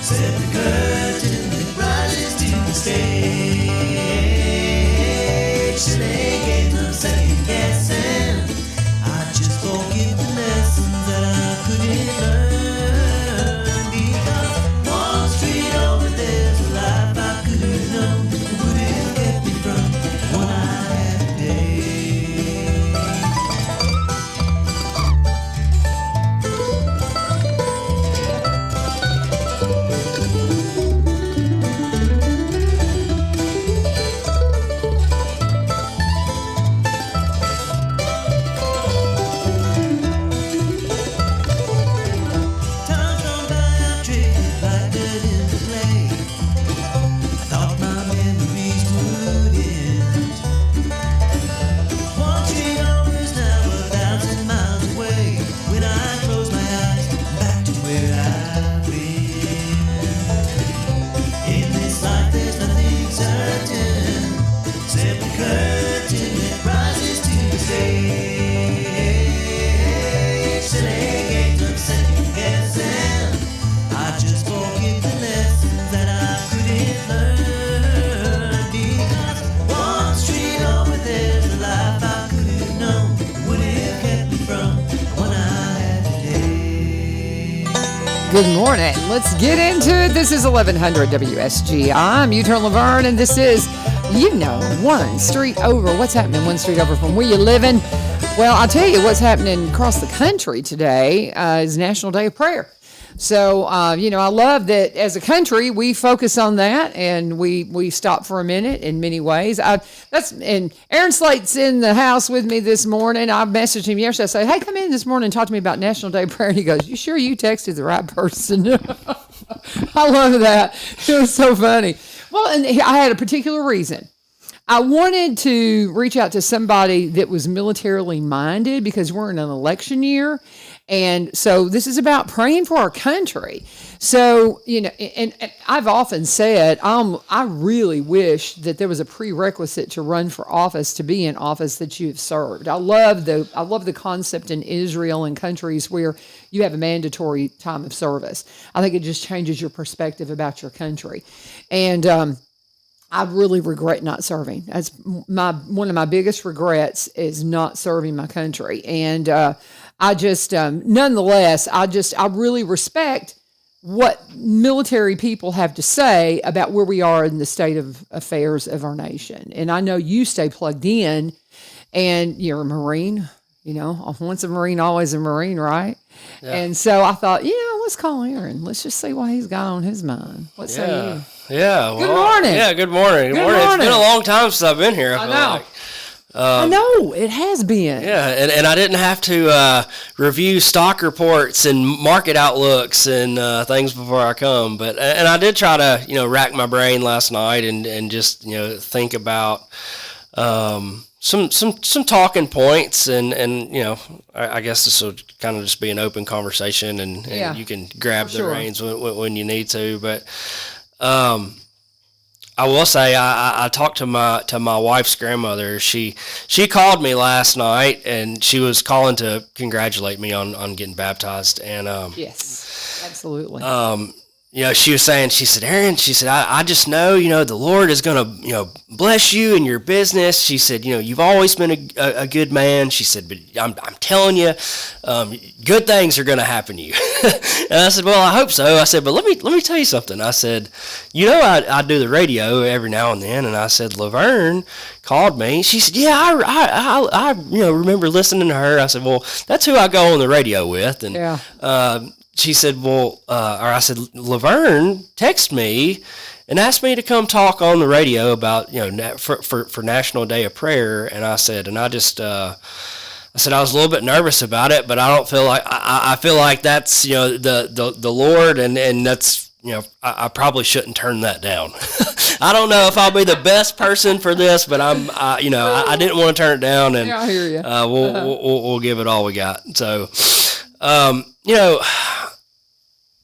Set the curtain that rises to the stage. Slate games of second guessing. I just forget the lessons that I couldn't learn. Because Wall Street over there's a life I could have known. It would have kept me from what I had today. Times gone by, I've drifted like dirt in the clay. I thought my memories would end. Wall Street always now 1,000 miles away. When I close my eyes, back to where I've been. In this life, there's nothing certain. Set the curtain that rises to the stage. Silly games of second guessing. I just forget the lessons that I couldn't learn. Because Wall Street over there's a life I could have known. Would have kept me from what I had today. Good morning. Let's get into it. This is 1100 WSG. I'm U-Turn LaVern, and this is, one street over. What's happening one street over from where you living? Well, I'll tell you what's happening across the country today is National Day of Prayer. So, I love that as a country, we focus on that and we stop for a minute in many ways. And Aaron Slate's in the house with me this morning. I messaged him yesterday. I said, hey, come in this morning and talk to me about National Day of Prayer. And he goes, you sure you texted the right person? I love that. It was so funny. Well, and I had a particular reason. I wanted to reach out to somebody that was militarily minded because we're in an election year. And so this is about praying for our country. So, and I've often said, I really wish that there was a prerequisite to run for office, to be in office, that you have served. I love the concept in Israel and countries where you have a mandatory time of service. I think it just changes your perspective about your country. And, I really regret not serving. That's one of my biggest regrets is not serving my country. And I just, nonetheless, I really respect what military people have to say about where we are in the state of affairs of our nation. And I know you stay plugged in, and you're a Marine. Once a Marine, always a Marine, right? Yeah. And so I thought, let's call Aaron. Let's just see what he's got on his mind. What say you? Yeah. Good morning. Yeah, good morning. Good morning. It's been a long time since I've been here. I know. I know, it has been. Yeah, and I didn't have to review stock reports and market outlooks and things before I come. But I did try to, rack my brain last night and just, think about some talking points and I guess this will kind of just be an open conversation and you can grab the reins when you need to. But I will say I talked to my wife's grandmother. She called me last night and she was calling to congratulate me on getting baptized. And yes, absolutely. She was saying, she said, Aaron, she said, I just know, the Lord is going to, bless you in your business. She said, you've always been a good man. She said, but I'm telling you, good things are going to happen to you. And I said, well, I hope so. I said, but let me tell you something. I said, I do the radio every now and then. And I said, LaVern called me. She said, yeah, I remember listening to her. I said, well, that's who I go on the radio with. And, she said, I said, LaVern texted me and asked me to come talk on the radio about, for National Day of Prayer. And I said, I was a little bit nervous about it, but I don't feel like, I feel like that's, the Lord and that's, I probably shouldn't turn that down. I don't know if I'll be the best person for this, but I didn't want to turn it down, and I hear you. We'll give it all we got. So,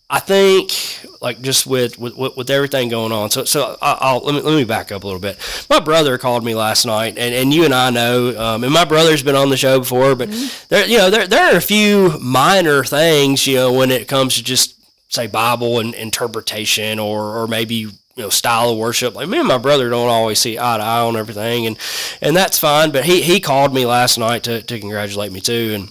I think like just with everything going on. So let me back up a little bit. My brother called me last night, and you and I know, and my brother's been on the show before, but there are a few minor things, when it comes to just say Bible and interpretation or maybe style of worship. Like me and my brother don't always see eye to eye on everything, and that's fine. But he called me last night to congratulate me too, and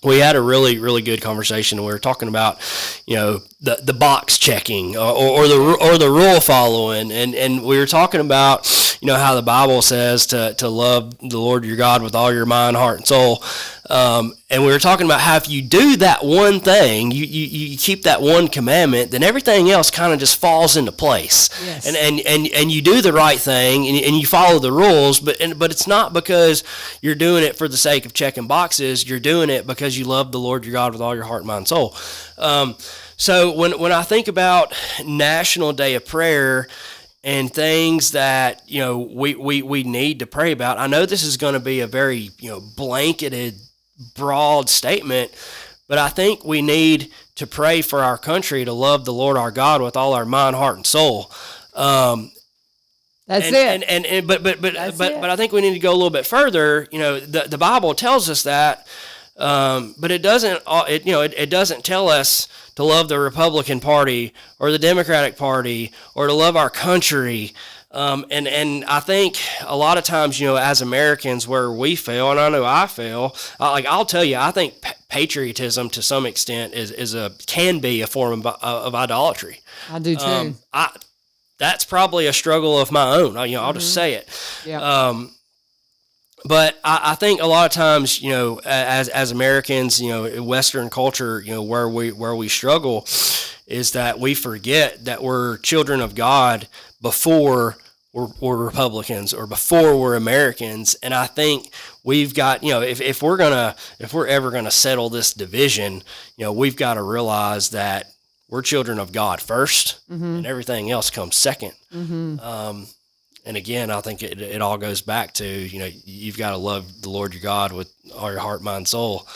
we had a really, really good conversation. We were talking about, the box checking or the rule following, and we were talking about, how the Bible says to love the Lord your God with all your mind, heart, and soul. And we were talking about how if you do that one thing, you keep that one commandment, then everything else kind of just falls into place. Yes. And you do the right thing and you follow the rules, but it's not because you're doing it for the sake of checking boxes. You're doing it because you love the Lord your God with all your heart, mind, and soul. So when I think about National Day of Prayer and things that we need to pray about, I know this is going to be a very blanketed, broad statement, but I think we need to pray for our country to love the Lord our God with all our mind, heart, and soul. That's it. But I think we need to go a little bit further. The Bible tells us that, but it doesn't. It doesn't tell us to love the Republican Party or the Democratic Party or to love our country. And I think a lot of times, as Americans, where we fail, and I know I fail, I'll tell you, I think patriotism to some extent can be a form of idolatry. I do too. That's probably a struggle of my own. I'll just say it. Yeah. But I think a lot of times, as Americans, Western culture, where we struggle is that we forget that we're children of God before we're Republicans or before we're Americans. And I think we've got, if we're ever gonna settle this division, we've got to realize that we're children of God first, and everything else comes second. And again, I think it all goes back to, you've got to love the Lord your God with all your heart, mind, soul.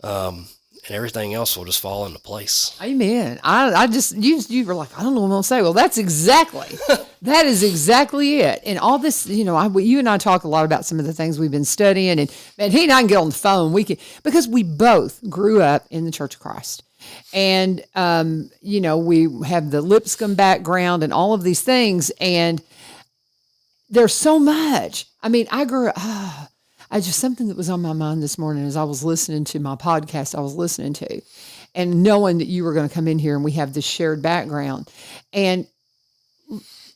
And everything else will just fall into place. Amen. I just, you were like, I don't know what I'm going to say. Well, that is exactly it. And all this, you and I talk a lot about some of the things we've been studying, and man, he and I can get on the phone. Because we both grew up in the Church of Christ. And, we have the Lipscomb background and all of these things. And there's so much. I mean, I grew up, something that was on my mind this morning as I was listening to my podcast I was listening to, and knowing that you were going to come in here and we have this shared background. And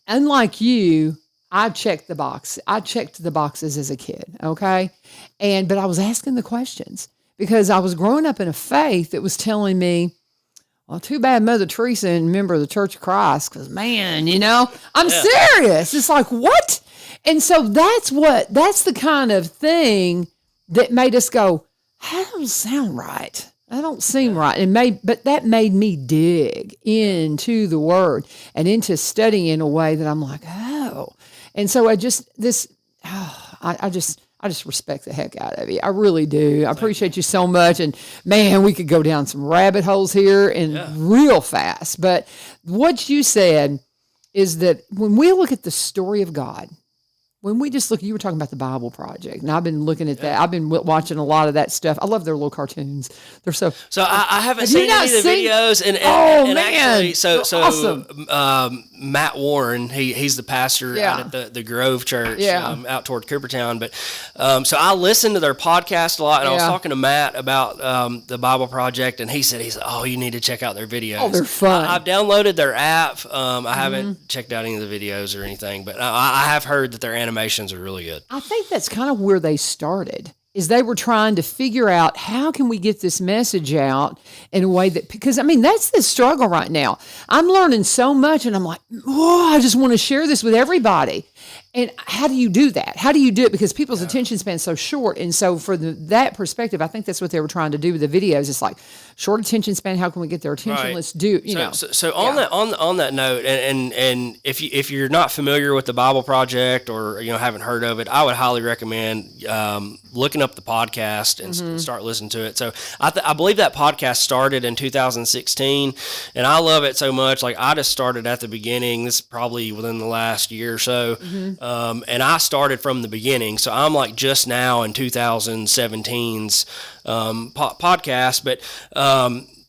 unlike you, I checked the box. I checked the boxes as a kid, okay? But I was asking the questions because I was growing up in a faith that was telling me, well, too bad Mother Teresa and member of the Church of Christ, because, man, I'm serious. It's like, what? And so that's the kind of thing that made us go, that don't sound right. That don't seem right. But that made me dig into the Word and into studying in a way that I'm like, oh. And so I just respect the heck out of you. I really do. I appreciate you so much. And man, we could go down some rabbit holes here real fast. But what you said is that when we look at the story of God, when we just look, you were talking about the Bible Project, and I've been looking at that. I've been watching a lot of that stuff. I love their little cartoons. They're so. So I haven't seen any of the videos, and man, actually, so awesome. Matt Warren, he's the pastor out at the Grove Church out toward Coopertown. But so I listened to their podcast a lot, and I was talking to Matt about the Bible Project, and he said, oh, you need to check out their videos. Oh, they're fun. I've downloaded their app. I haven't checked out any of the videos or anything, but I have heard that their animations are really good. I think that's kind of where they started. Is they were trying to figure out how can we get this message out in a way that, because that's the struggle right now. I'm learning so much and I'm like, I just want to share this with everybody. And how do you do that? How do you do it? Because people's attention span is so short. And so for that perspective, I think that's what they were trying to do with the videos. It's like short attention span. How can we get their attention? Right. Let's do, So on that note, and if you're not familiar with the Bible Project or, haven't heard of it, I would highly recommend, looking up the podcast and start listening to it. So I believe that podcast started in 2016 and I love it so much. Like I just started at the beginning. This is probably within the last year or so. And I started from the beginning, so I'm like just now in 2017's podcast. But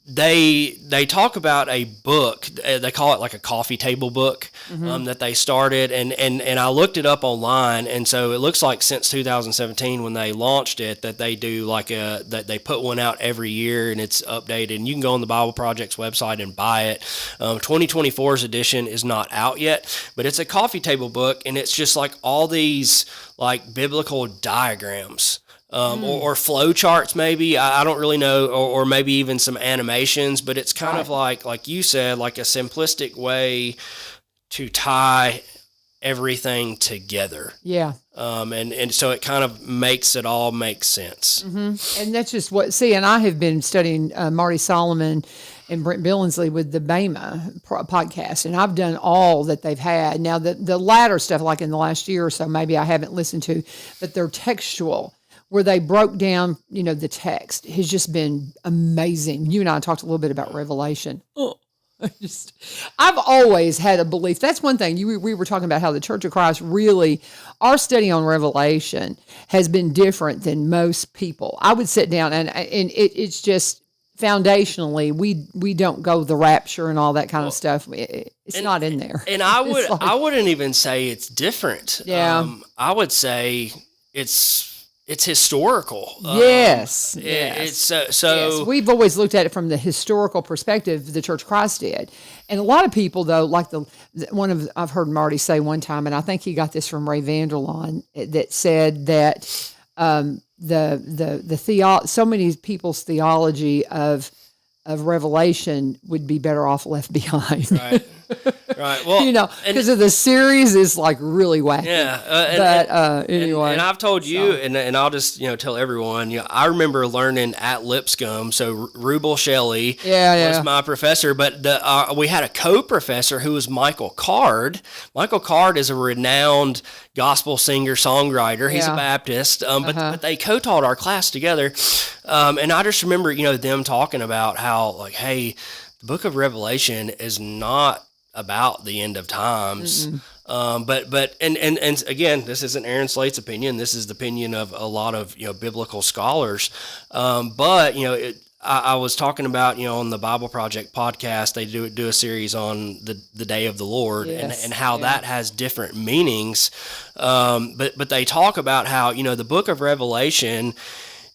they talk about a book. They call it like a coffee table book that they started, and I looked it up online, and so it looks like since 2017 when they launched it that they do that they put one out every year, and it's updated. And you can go on the Bible Project's website and buy it. 2024's edition is not out yet, but it's a coffee table book, and it's just like all these like biblical diagrams. Or flow charts, maybe. I don't really know, or maybe even some animations, but it's kind of like you said, like a simplistic way to tie everything together. Yeah. And so it kind of makes it all make sense. And that's just and I have been studying Marty Solomon and Brent Billingsley with the Bema podcast, and I've done all that they've had. Now, the latter stuff, like in the last year or so, maybe I haven't listened to, but they're textual, where they broke down, the text, has just been amazing. You and I talked a little bit about Revelation. I've always had a belief. That's one thing. We were talking about how the Church of Christ really, our study on Revelation has been different than most people. I would sit down and it's just foundationally, we don't go the rapture and all that kind of stuff. It's not in there. And I wouldn't even say it's different. Yeah. I would say it's historical. Yes. It's so. Yes. We've always looked at it from the historical perspective. The Church of Christ did, and a lot of people, though, like I've heard Marty say one time, and I think he got this from Ray Vanderlaan, that said that so many people's theology of Revelation would be better off left behind. Right. Right. Well, because of the series is like really wacky. Yeah. Anyway. And I've told you, and I'll just, tell everyone, I remember learning at Lipscomb. So Rubel Shelley was my professor, but we had a co-professor who was Michael Card. Michael Card is a renowned gospel singer, songwriter. He's a Baptist, but they co-taught our class together. And I just remember, them talking about how, like, hey, the book of Revelation is not about the end of times. But again, this isn't Aaron Slate's opinion. This is the opinion of a lot of, biblical scholars. But I was talking about, on the Bible Project podcast, they do a series on the day of the Lord and how that has different meanings. But they talk about how, the book of Revelation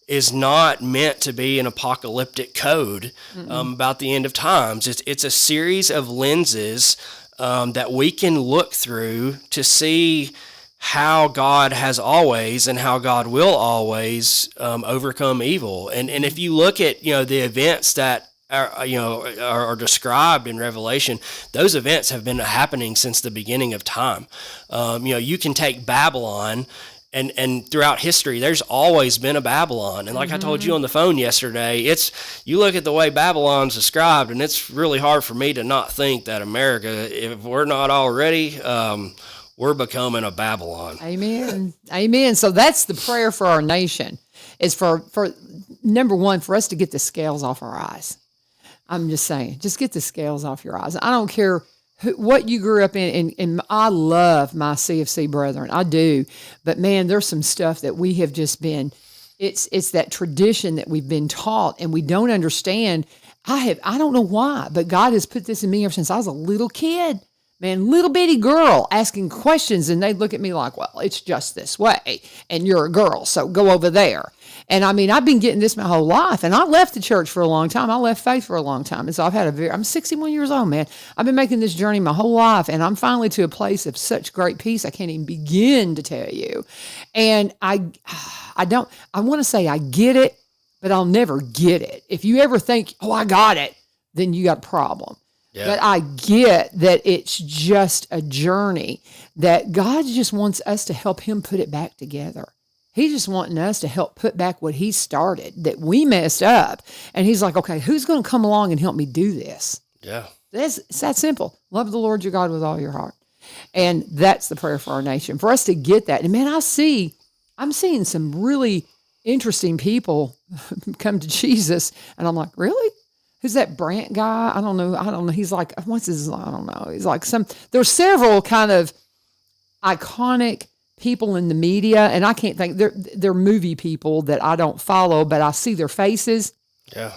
is not meant to be an apocalyptic code about the end of times. It's a series of lenses that we can look through to see how God has always and how God will always overcome evil. And if you look at the events that are described in Revelation, those events have been happening since the beginning of time. You can take Babylon. And throughout history, there's always been a Babylon. And like I told you on the phone yesterday, you look at the way Babylon's described, and it's really hard for me to not think that America, if we're not already, we're becoming a Babylon. Amen. Amen. So that's the prayer for our nation, is for number one, for us to get the scales off our eyes. I'm just saying, just get the scales off your eyes. I don't care what you grew up in, and I love my CFC brethren, I do, but man, there's some stuff that we have just been, it's that tradition that we've been taught, and we don't understand. I don't know why, but God has put this in me ever since I was a little kid, man, little bitty girl asking questions, and they'd look at me like, well, it's just this way, and you're a girl, so go over there. And I mean, I've been getting this my whole life, and I left the church for a long time. I left faith for a long time. And so I'm 61 years old, man. I've been making this journey my whole life, and I'm finally to a place of such great peace I can't even begin to tell you. And I want to say I get it, but I'll never get it. If you ever think, oh, I got it, then you got a problem. Yeah. But I get that it's just a journey that God just wants us to help him put it back together. He's just wanting us to help put back what he started, that we messed up. And he's like, okay, who's going to come along and help me do this? Yeah. It's that simple. Love the Lord your God with all your heart. And that's the prayer for our nation, for us to get that. And man, I'm seeing some really interesting people come to Jesus. And I'm like, really? Who's that Brant guy? I don't know. He's like, what's his, I don't know. He's like there's several kind of iconic people in the media, and I can't think, they're movie people that I don't follow, but I see their faces. Yeah.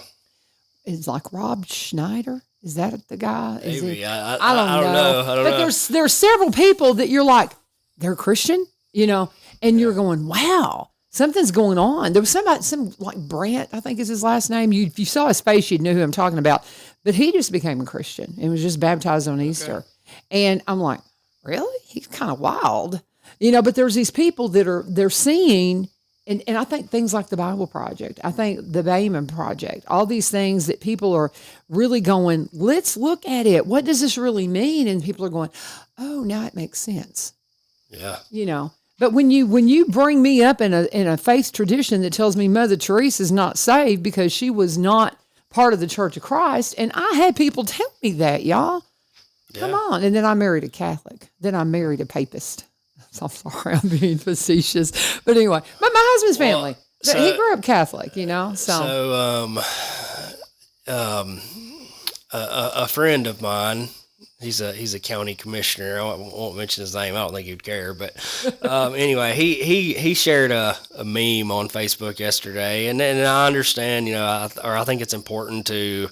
is like Rob Schneider. Is that the guy? Maybe. I I don't know. I don't but know. there's several people that you're like, they're Christian, and you're going, wow, something's going on. There was some like Brant, I think is his last name. If you saw his face, you'd know who I'm talking about. But he just became a Christian and was just baptized on Easter. And I'm like, really? He's kind of wild, but there's these people they're seeing. And I think things like the Bible Project, I think the Bayman Project, all these things that people are really going, let's look at it. What does this really mean? And people are going, oh, now it makes sense. Yeah. But when you bring me up in a faith tradition that tells me Mother Teresa is not saved because she was not part of the Church of Christ, and I had people tell me that, y'all. Come on. And then I married a Catholic. Then I married a papist. So I'm sorry, I'm being facetious. But anyway, but my husband's family, he grew up Catholic, So a friend of mine, he's a county commissioner. I won't mention his name. I don't think he'd care. But anyway, he shared a meme on Facebook yesterday, and I understand, I think it's important to,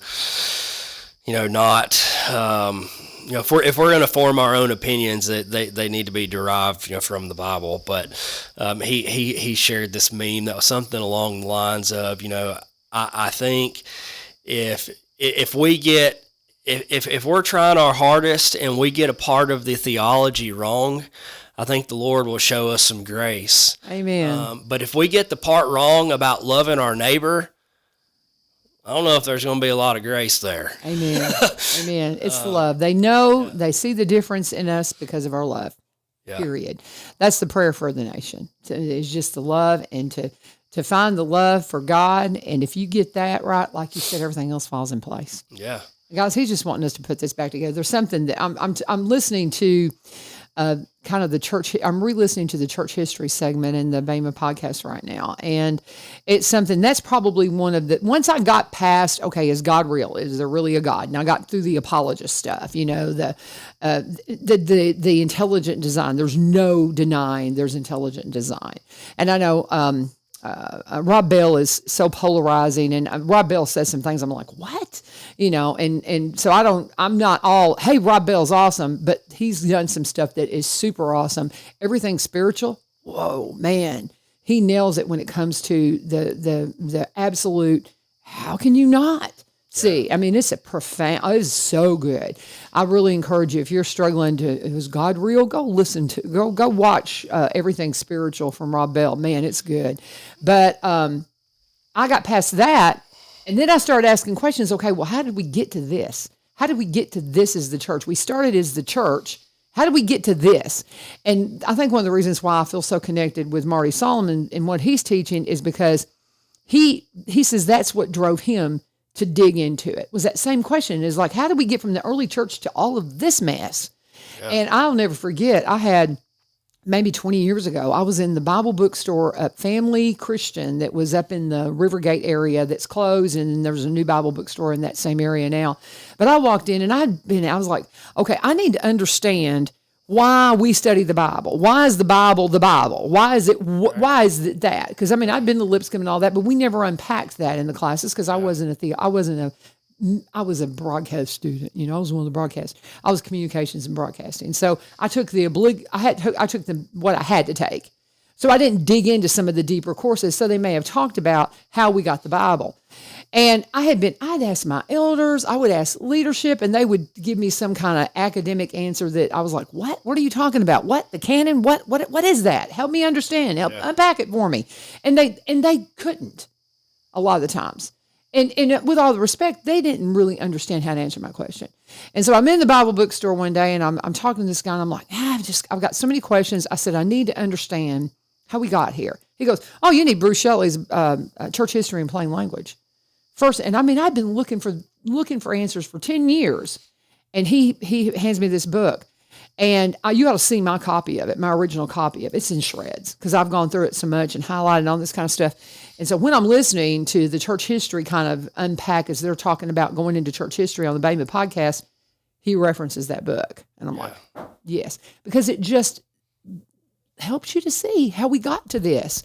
not. If we're going to form our own opinions, that they need to be derived, from the Bible. But he shared this meme that was something along the lines of, I think if we're trying our hardest and we get a part of the theology wrong, I think the Lord will show us some grace. Amen. But if we get the part wrong about loving our neighbor, I don't know if there's going to be a lot of grace there. Amen. Amen. It's the love. They know, they see the difference in us because of our love, period. That's the prayer for the nation. It's just the love and to find the love for God. And if you get that right, like you said, everything else falls in place. Yeah. Guys, he's just wanting us to put this back together. There's something that I'm listening to kind of the church. I'm re-listening to the church history segment in the Bama podcast right now. And it's something that's probably one of the, once I got past, okay, is God real? Is there really a God? And I got through the apologist stuff, the intelligent design. There's no denying there's intelligent design. And I know, Rob Bell is so polarizing, and Rob Bell says some things I'm like, what? And so I'm not all, hey, Rob Bell's awesome, but he's done some stuff that is super awesome. Everything spiritual, whoa, man, he nails it when it comes to the absolute, how can you not see? I mean, it's it's so good. I really encourage you, if you're struggling is God real? Go watch Everything Spiritual from Rob Bell. Man, it's good. But I got past that, and then I started asking questions. Okay, well, how did we get to this? How did we get to this as the church? We started as the church. How did we get to this? And I think one of the reasons why I feel so connected with Marty Solomon and what he's teaching is because he says that's what drove him to dig into it. Was that same question, is like, how did we get from the early church to all of this mess? Yeah. And I'll never forget, I had maybe 20 years ago, I was in the Bible bookstore at Family Christian that was up in the Rivergate area that's closed, and there's a new Bible bookstore in that same area now. But I walked in and I was like, okay, I need to understand why we study the Bible. Why is the Bible the Bible? Why is it that? Because I'd been to Lipscomb and all that, but we never unpacked that in the classes because I was a broadcast student. I was one of the broadcasts. I was communications and broadcasting. So I took what I had to take. So I didn't dig into some of the deeper courses. So they may have talked about how we got the Bible. And I'd ask my elders, I would ask leadership, and they would give me some kind of academic answer that I was like, what? What are you talking about? What? The canon? What is that? Help me understand. Unpack it for me. And they couldn't a lot of the times. And with all the respect, they didn't really understand how to answer my question. And so I'm in the Bible bookstore one day, and I'm talking to this guy, and I'm like, I've got so many questions. I said, I need to understand how we got here. He goes, oh, you need Bruce Shelley's Church History in Plain Language. First, and I've been looking for answers for 10 years, and he hands me this book, and you ought to see my copy of it, my original copy of it. It's in shreds because I've gone through it so much and highlighted all this kind of stuff. And so when I'm listening to the church history kind of unpack as they're talking about going into church history on the Bama podcast, he references that book, and I'm like, yes, because it just, helps you to see how we got to this.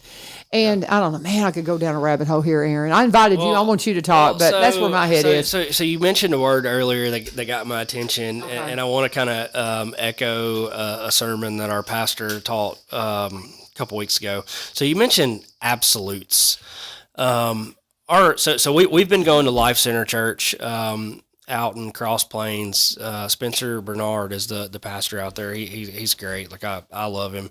And I don't know, man, I could go down a rabbit hole here, Aaron. I invited you. I want you to talk, but that's where my head is. So you mentioned a word earlier that got my attention, and I want to kind of echo a sermon that our pastor taught a couple weeks ago. So you mentioned absolutes. We've been going to Life Center Church out in Cross Plains. Spencer Bernard is the pastor out there. He's great. Like I love him.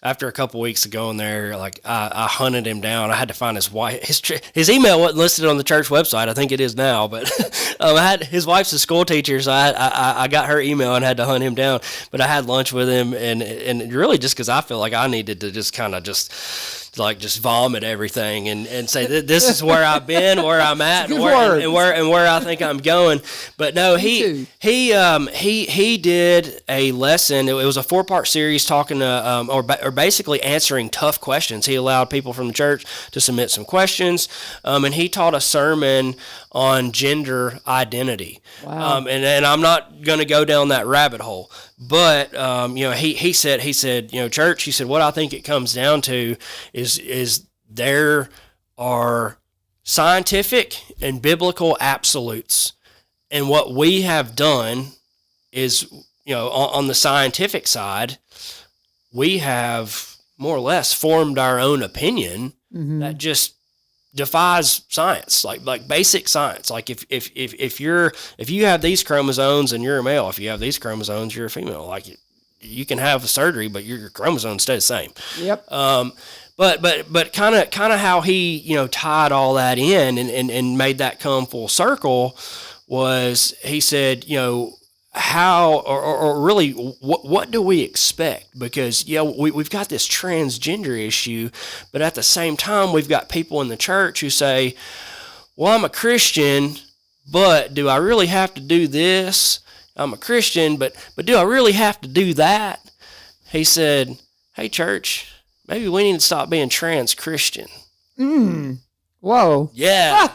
After a couple weeks of going there, like I hunted him down. I had to find his wife. His email wasn't listed on the church website. I think it is now, but his wife's a school teacher, so I got her email and had to hunt him down. But I had lunch with him, and really just because I feel like I needed to just kind of just vomit everything and say this is where I've been, where I'm at, and where I think I'm going. But no, he did a lesson. It was a 4-part series talking to or basically answering tough questions. He allowed people from the church to submit some questions, and he taught a sermon on gender identity. Wow. And I'm not going to go down that rabbit hole, but he said, church, he said, what I think it comes down to is there are scientific and biblical absolutes, and what we have done is, on the scientific side, we have more or less formed our own opinion that just defies science, like basic science. Like if you have these chromosomes and you're a male, if you have these chromosomes, you're a female. Like you can have a surgery, but your chromosomes stay the same. Yep. But kind of how he tied all that in and made that come full circle was he said how or really what do we expect? Because we've got this transgender issue, but at the same time we've got people in the church who say, well, I'm a Christian, but do I really have to do this? I'm a Christian, but do I really have to do that? He said, hey church, maybe we need to stop being trans Christian. Whoa. Yeah.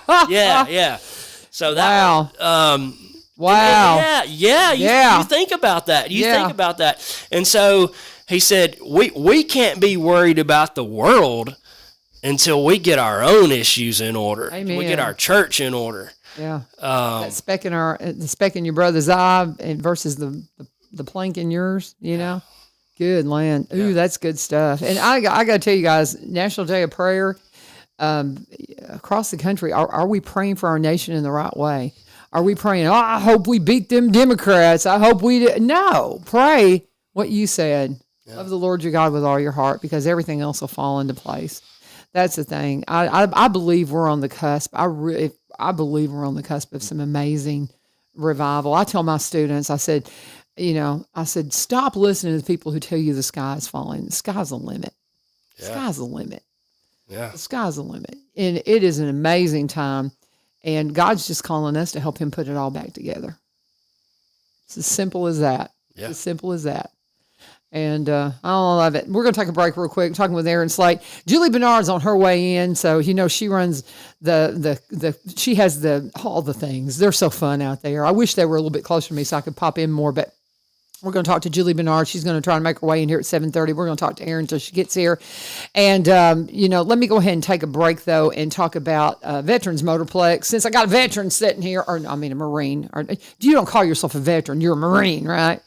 So that wow. Wow. You think about that. Think about that. And so he said, we can't be worried about the world until we get our own issues in order. Amen. We get our church in order. Yeah. That speck in the speck in your brother's eye versus the plank in yours, Good land. Ooh, that's good stuff. And I got to tell you guys, National Day of Prayer, across the country, are we praying for our nation in the right way? Are we praying, I hope we beat them Democrats. I hope we do. No, pray what you said. Yeah. Love the Lord your God with all your heart, because everything else will fall into place. That's the thing. I believe we're on the cusp. I believe we're on the cusp of some amazing revival. I tell my students, I said, stop listening to the people who tell you the sky is falling. The sky's the limit. The sky's the limit. Yeah. The sky's the limit. And it is an amazing time. And God's just calling us to help him put it all back together. It's as simple as that. Yeah. It's as simple as that. And I love it. We're going to take a break real quick, talking with Aaron Slate. Julie Bernard's on her way in. So, she runs she has all the things. They're so fun out there. I wish they were a little bit closer to me so I could pop in more, but we're going to talk to Julie Bernard. She's going to try and make her way in here at 7:30. We're going to talk to Erin until she gets here. And, let me go ahead and take a break, though, and talk about Veterans Motorplex. Since I got a veteran sitting here, a Marine. You don't call yourself a veteran. You're a Marine, right?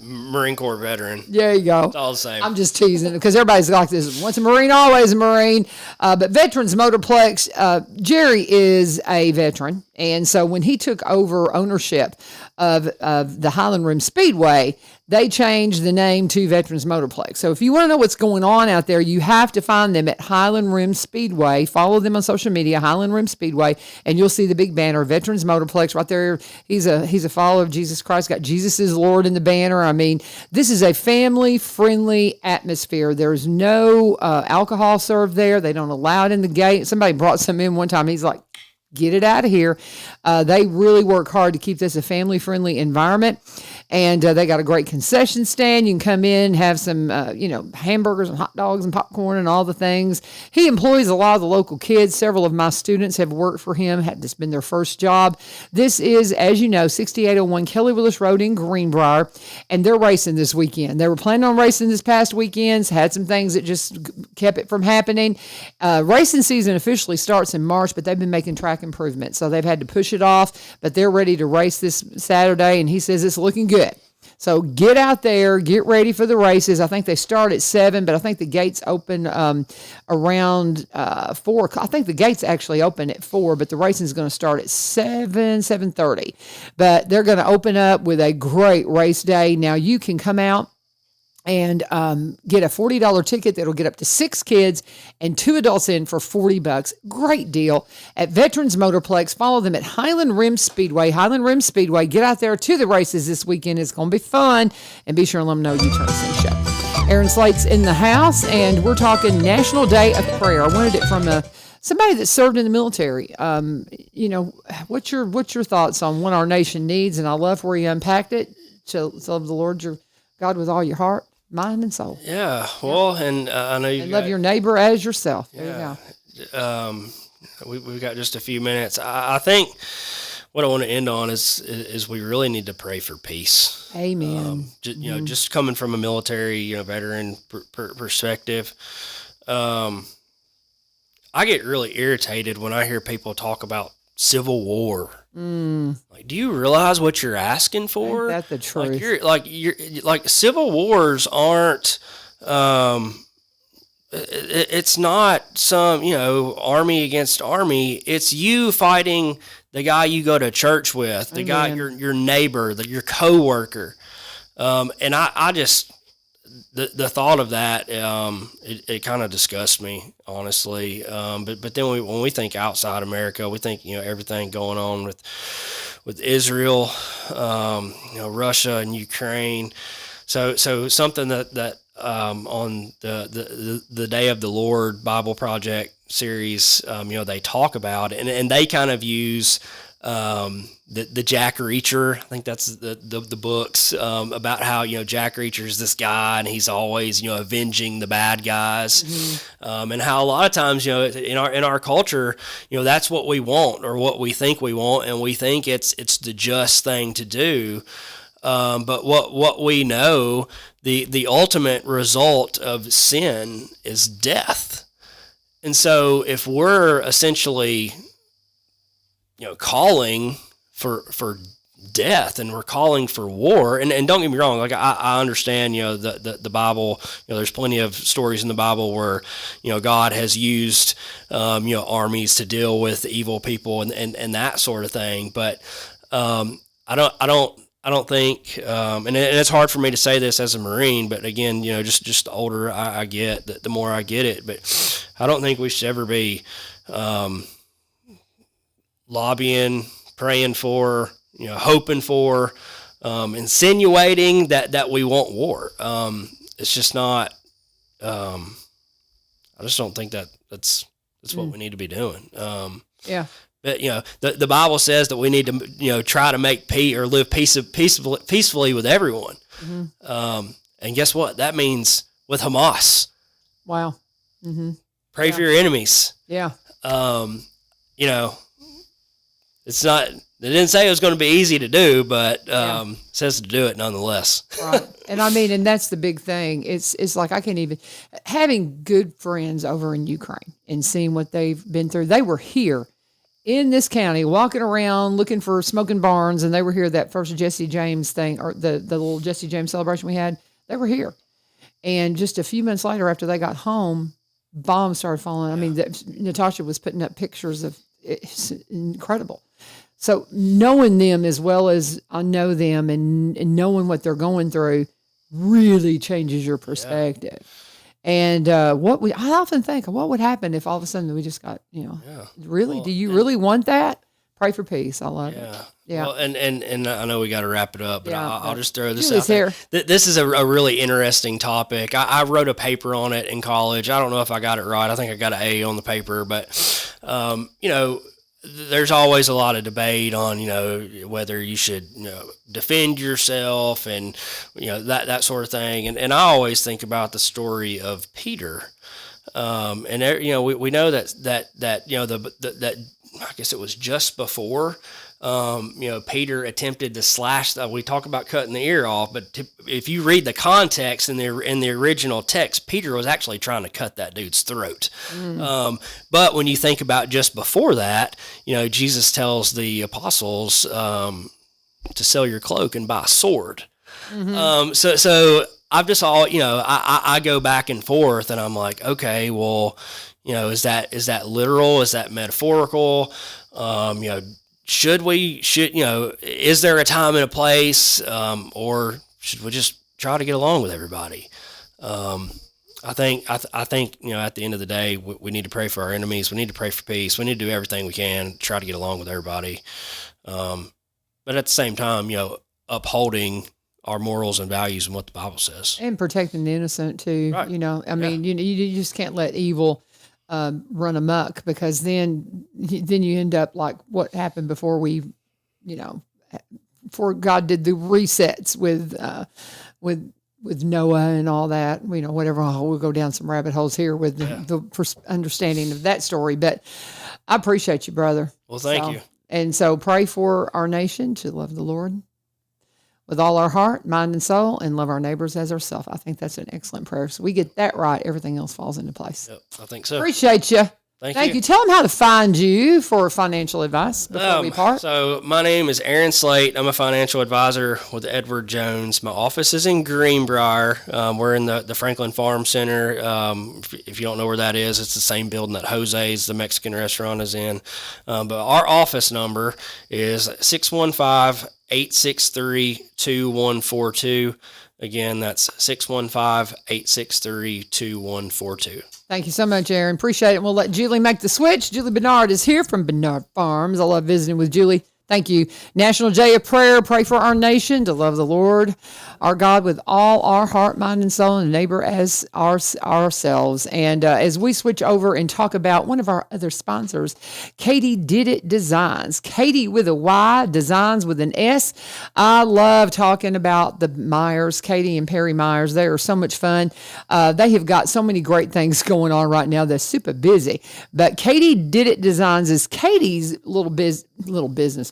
Marine Corps veteran. There you go. It's all the same. I'm just teasing because everybody's like this. Once a Marine, always a Marine. But Veterans Motorplex, Jerry is a veteran. And so when he took over ownership of the Highland Rim Speedway, they changed the name to Veterans Motorplex. So if you want to know what's going on out there, you have to find them at Highland Rim Speedway. Follow them on social media, Highland Rim Speedway, and you'll see the big banner, Veterans Motorplex, right there. He's a follower of Jesus Christ, got Jesus is Lord in the banner. I mean, this is a family-friendly atmosphere. There's no alcohol served there. They don't allow it in the gate. Somebody brought some in one time. He's like, get it out of here. They really work hard to keep this a family-friendly environment. And they got a great concession stand. You can come in, have some, hamburgers and hot dogs and popcorn and all the things. He employs a lot of the local kids. Several of my students have worked for him. This been their first job. This is, as you know, 6801 Kelly Willis Road in Greenbrier, and they're racing this weekend. They were planning on racing this past weekend, had some things that just kept it from happening. Racing season officially starts in March, but they've been making track improvements, so they've had to push it off, but they're ready to race this Saturday, and he says it's looking good. So get out there, get ready for the races. I think they start at 7, but I think the gates open around 4. I think the gates actually open at 4, but the racing is going to start at 7:30. But they're going to open up with a great race day. Now you can come out and get a $40 ticket that'll get up to 6 kids and 2 adults in for $40. Great deal at Veterans Motorplex. Follow them at Highland Rim Speedway. Highland Rim Speedway. Get out there to the races this weekend. It's going to be fun. And be sure and let them know you turn Sin Show. Aaron Slate's in the house, and we're talking National Day of Prayer. I wanted it from somebody that served in the military. What's your thoughts on what our nation needs? And I love where you unpacked it. To love the Lord your God with all your heart, mind, and soul. Yeah, well, and I know you love your neighbor as yourself. There you go. We've got just a few minutes. I think what I want to end on is we really need to pray for peace. Amen. Just coming from a military, veteran perspective, I get really irritated when I hear people talk about civil war. Like, do you realize what you're asking for? Ain't that the truth? You're civil wars aren't. It's not some army against army. It's you fighting the guy you go to church with, the guy your neighbor, your coworker, and I just. The thought of that, it kind of disgusts me, honestly. But then when we think outside America, we think everything going on with Israel, Russia and Ukraine. So something that on the Day of the Lord Bible Project series, they talk about, and they kind of use. The Jack Reacher, I think that's the books about how Jack Reacher is this guy and he's always avenging the bad guys, and how a lot of times in our culture that's what we want or what we think we want, and we think it's the just thing to do, but what we know, the ultimate result of sin is death, and so if we're essentially calling for death, and we're calling for war, and don't get me wrong, like I understand the Bible, there's plenty of stories in the Bible where God has used armies to deal with evil people and that sort of thing, but I don't think, and it's hard for me to say this as a Marine, but again, just the older I get, the more I get it, but I don't think we should ever be lobbying, praying for, hoping for, insinuating that we want war. It's just not. I just don't think that's what we need to be doing. Yeah. But the Bible says that we need to try to make peace or live peacefully with everyone. And guess what? That means with Hamas. Wow. Pray for your enemies. Yeah. It's not. They didn't say it was going to be easy to do, but it says to do it nonetheless. Right. And that's the big thing. It's like I can't even having good friends over in Ukraine and seeing what they've been through. They were here in this county, walking around looking for smoking barns, and they were here that first Jesse James thing, or the little Jesse James celebration we had. They were here, and just a few months later, after they got home, bombs started falling. I mean, Natasha was putting up pictures of it's incredible. So knowing them as well as I know them and knowing what they're going through really changes your perspective. And I often think, what would happen if all of a sudden we just got, really? Well, do you really want that? Pray for peace. I love it. Yeah. Well, and I know we got to wrap it up, but I'll just throw this Julie's out here. This is a really interesting topic. I wrote a paper on it in college. I don't know if I got it right. I think I got an A on the paper, but there's always a lot of debate on, whether you should, defend yourself and, that sort of thing. And I always think about the story of Peter. And we know that I guess it was just before, Peter attempted to slash. We talk about cutting the ear off, but if you read the context in the original text, Peter was actually trying to cut that dude's throat. But when you think about just before that, Jesus tells the apostles to sell your cloak and buy a sword. So I've just I go back and forth, and I'm like, okay, well, is that literal? Is that metaphorical? Is there a time and a place, or should we just try to get along with everybody? I think at the end of the day, we need to pray for our enemies. We need to pray for peace. We need to do everything we can to try to get along with everybody. But at the same time, upholding our morals and values and what the Bible says. And protecting the innocent too. Right. I mean, you just can't let evil run amok, because then you end up like what happened before before God did the resets with Noah and all that, whatever. We'll go down some rabbit holes here with the understanding of that story. But I appreciate you, brother. Well, thank you. And so pray for our nation to love the Lord with all our heart, mind, and soul, and love our neighbors as ourselves. I think that's an excellent prayer. So we get that right, everything else falls into place. Yep, I think so. Appreciate you. Thank you. Tell them how to find you for financial advice before we part. So my name is Aaron Slate. I'm a financial advisor with Edward Jones. My office is in Greenbrier. We're in the Franklin Farm Center. If you don't know where that is, it's the same building that Jose's, the Mexican restaurant, is in. But our office number is 615-863-2142. Again, that's 615-863-2142. Thank you so much, Aaron. Appreciate it. We'll let Julie make the switch. Julie Bernard is here from Bernard Farms. I love visiting with Julie. Thank you. National Day of Prayer. Pray for our nation to love the Lord, our God, with all our heart, mind, and soul, and neighbor as ourselves. And as we switch over and talk about one of our other sponsors, Katie Did It Designs. Katie with a Y, Designs with an S. I love talking about the Myers, Katie and Perry Myers. They are so much fun. They have got so many great things going on right now. They're super busy. But Katie Did It Designs is Katie's little business.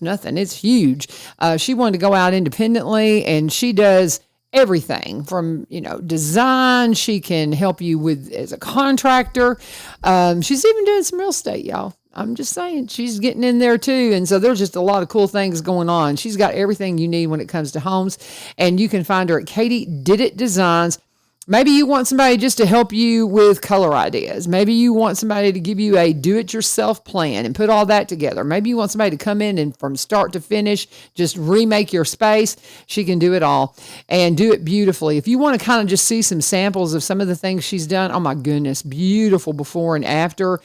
Nothing. It's huge. She wanted to go out independently, and she does everything from, design. She can help you with as a contractor. She's even doing some real estate, y'all. I'm just saying, she's getting in there too. And so there's just a lot of cool things going on. She's got everything you need when it comes to homes, and you can find her at Katie Did It Designs. Maybe you want somebody just to help you with color ideas. Maybe you want somebody to give you a do-it-yourself plan and put all that together. Maybe you want somebody to come in and from start to finish, just remake your space. She can do it all and do it beautifully. If you want to kind of just see some samples of some of the things she's done, oh my goodness, beautiful before and after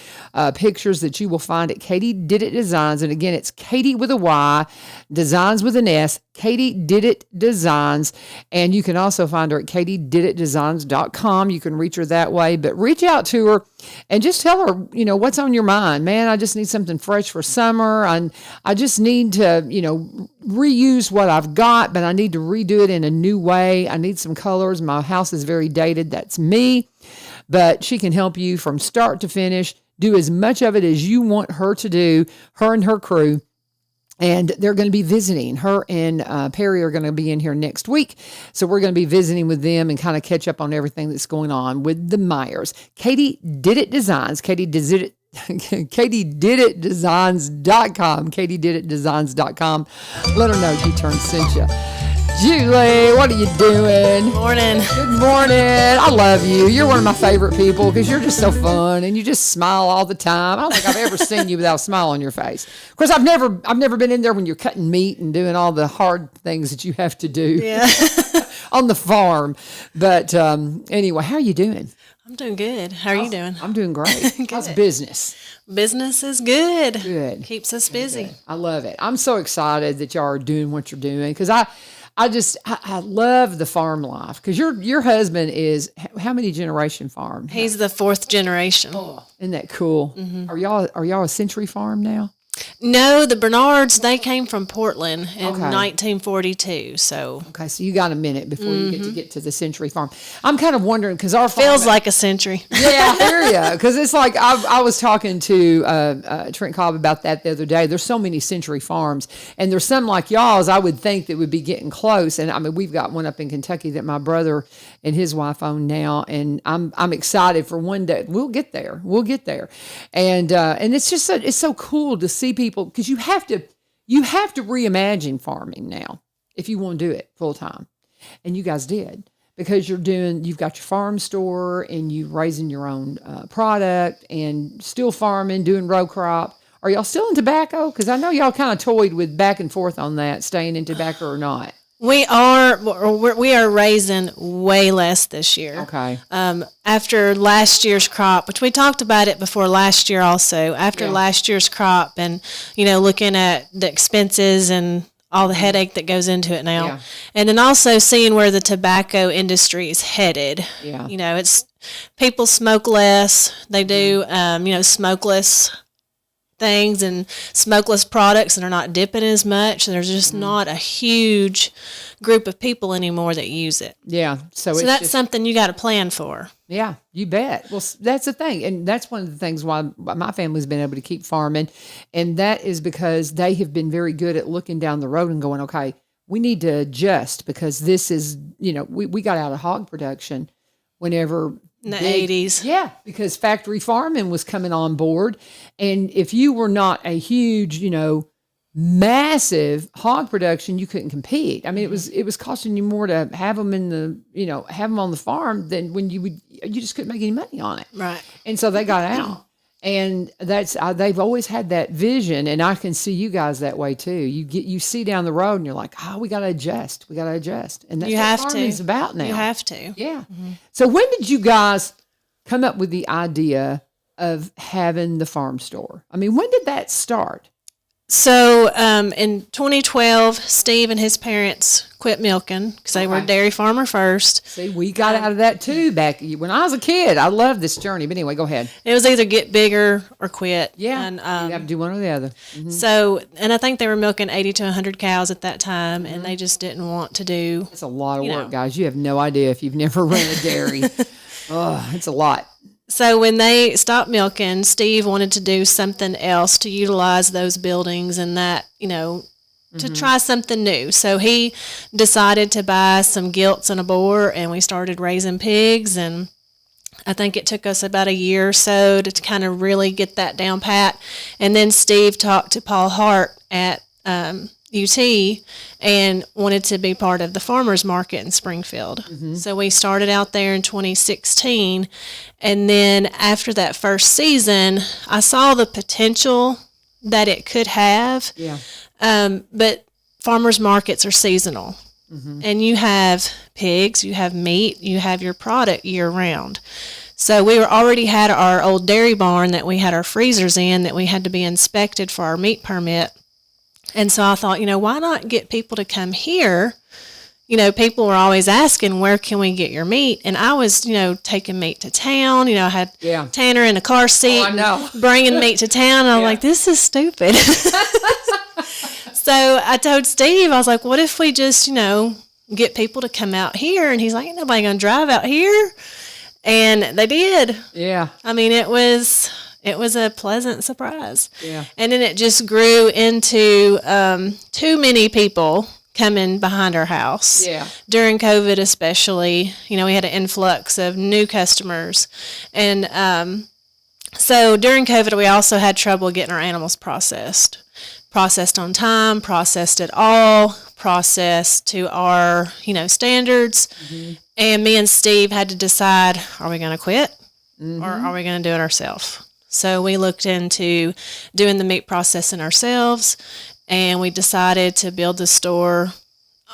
pictures that you will find at Katie Did It Designs. And again, it's Katie with a Y, Designs with an S, Katie Did It Designs. And you can also find her at katiediditdesigns.com. You can reach her that way, but reach out to her and just tell her, what's on your mind. Man, I just need something fresh for summer. I just need to, reuse what I've got, but I need to redo it in a new way. I need some colors. My house is very dated. That's me. But she can help you from start to finish, do as much of it as you want her to do, her and her crew. And they're going to be visiting. Her and Perry are going to be in here next week. So we're going to be visiting with them and kind of catch up on everything that's going on with the Myers. Katie Did It Designs. Katie Did It. KatieDidItDesigns.com. KatieDidItDesigns.com. Let her know U-Turn sent you. Julie, what are you doing? Morning. Good morning. I love you. You're one of my favorite people because you're just so fun and you just smile all the time. I don't think I've ever seen you without a smile on your face. Of course, I've never been in there when you're cutting meat and doing all the hard things that you have to do on the farm. But anyway, how are you doing? I'm doing good. How are you doing? I'm doing great. How's business? Business is good. Good. Keeps us busy. I love it. I'm so excited that y'all are doing what you're doing because I love the farm life because your husband is how many generation farm? He's the fourth generation. Isn't that cool? Mm-hmm. Are y'all a century farm now? No, the Bernards, they came from Portland in Okay. 1942. So Okay, so you got a minute before you get to the Century Farm. I'm kind of wondering because our farm feels like a century. Yeah, I hear ya. Because it's like I was talking to Trent Cobb about that the other day. There's so many Century Farms, and there's some like y'all's. I would think that would be getting close. And I mean, we've got one up in Kentucky that my brother and his wife own now, and I'm excited for one day. We'll get there. We'll get there, and it's just it's so cool to see people because you have to reimagine farming now if you want to do it full time, and you guys did. Because you've got your farm store and you raising your own product and still farming, doing row crop. Are y'all still in tobacco? Because I know y'all kind of toyed with back and forth on that, staying in tobacco or not. We are raising way less this year. Okay. After last year's crop, which we talked about it before last year also, after last year's crop and, looking at the expenses and all the headache that goes into it now. Yeah. And then also seeing where the tobacco industry is headed. Yeah. It's people smoke less. They do, smokeless things and smokeless products and are not dipping as much. There's just not a huge group of people anymore that use it. Yeah. So That's something you got to plan for. Yeah, you bet. Well, that's the thing. And that's one of the things why my family's been able to keep farming. And that is because they have been very good at looking down the road and going, okay, we need to adjust because this is, we got out of hog production whenever in the 80s. Yeah, because factory farming was coming on board. And if you were not a huge, massive hog production, you couldn't compete. I mean, it was costing you more to have them have them on the farm than when you just couldn't make any money on it. Right. And so they got out. And that's they've always had that vision, and I can see you guys that way too. You see down the road, and you're like, we got to adjust. We got to adjust, and that's what farming's about now. You have to. Yeah. Mm-hmm. So when did you guys come up with the idea of having the farm store? I mean, when did that start? So in 2012, Steve and his parents quit milking because they were a dairy farmer first. See, we got out of that too back when I was a kid. I loved this journey. But anyway, go ahead. It was either get bigger or quit. Yeah, and, you have to do one or the other. Mm-hmm. So, and I think they were milking 80 to 100 cows at that time, and they just didn't want to do. It's a lot of work, guys. You have no idea if you've never ran a dairy. It's a lot. So when they stopped milking, Steve wanted to do something else to utilize those buildings and that, to try something new. So he decided to buy some gilts and a boar, and we started raising pigs. And I think it took us about a year or so to kind of really get that down pat. And then Steve talked to Paul Hart at UT and wanted to be part of the farmers market in Springfield. Mm-hmm. So we started out there in 2016, and then after that first season, I saw the potential that it could have. Yeah. But farmers markets are seasonal. Mm-hmm. And you have pigs, you have meat, you have your product year round. So we already had our old dairy barn that we had our freezers in that we had to be inspected for our meat permit. And so I thought, why not get people to come here? People were always asking, where can we get your meat? And I was, taking meat to town. I had Tanner in a car seat, bringing meat to town. And I'm like, this is stupid. So I told Steve, I was like, what if we just, get people to come out here? And he's like, ain't nobody going to drive out here. And they did. Yeah. I mean, it was a pleasant surprise. Yeah. And then it just grew into too many people coming behind our house. Yeah. During COVID especially, we had an influx of new customers. And so during COVID, we also had trouble getting our animals processed. Processed on time, processed at all, processed to our, standards. Mm-hmm. And me and Steve had to decide, are we going to quit or are we going to do it ourselves? So we looked into doing the meat processing ourselves, and we decided to build the store